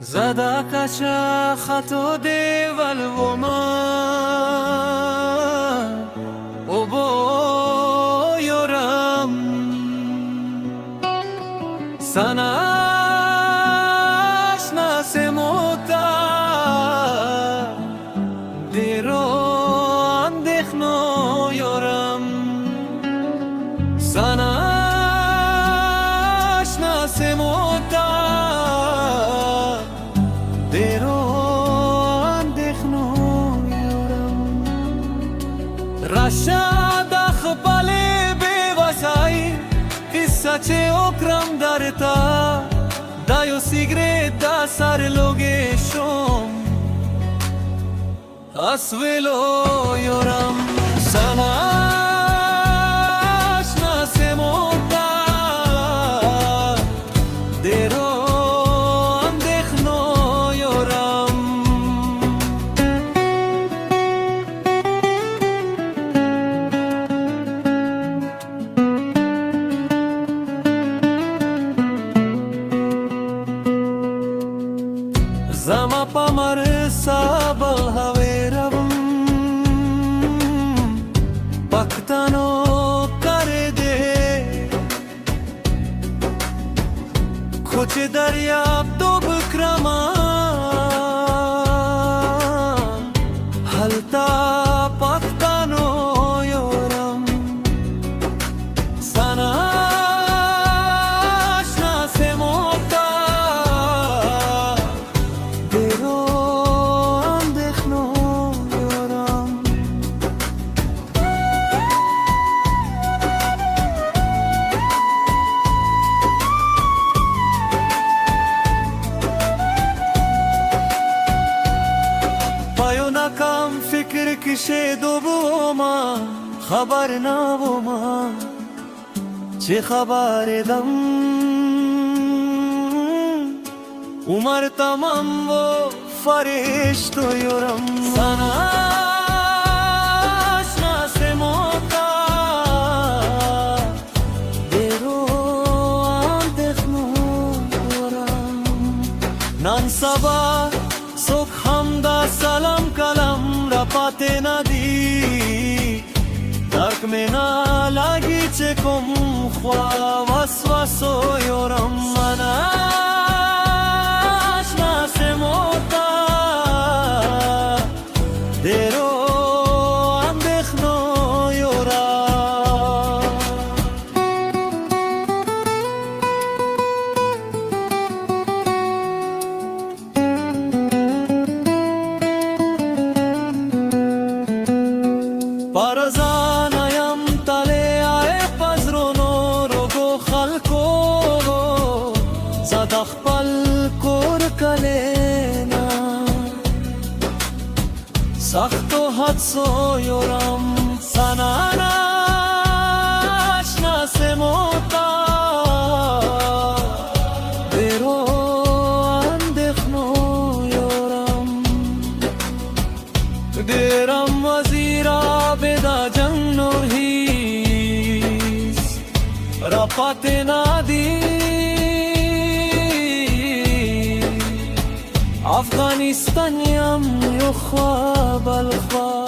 زدا کچا خطو دیول و من او بایرم سناش نسموتا دیران دخنو یارم سناش نسموتا رشاد خپل به وسای قصه چه اکرم درتا دایو سیگریت دا سر لوگه شم اسولو یورم سناش نسموتا دیرو اندخنو یورم زما پامر سابل هویرم پختانو کر ده کچھ دریاب تو بکرمان حلتا پختانو یورم سناش نسموتا کم فکر کشه دو بوما خبر نبوما چه خبر دم عمر تمام و فرشتو یورم سناش نسموتا دیرو اندخنو یورم نان سبا صبح हमदा सलाम कलम रपाते नदी dark में ना लागी चेकुम ख्वा वसवसो योरम मनाश नसमोता देरो अंदखनो योरा Parazanayam tale ae pazrono rogo khalko zadakh pal kor kalena sakhto hadso yoram sananash nasemota dero andekhno yoram deram wazira beda jannor his rapate nadi Afghanistan yam yo khwab al khwab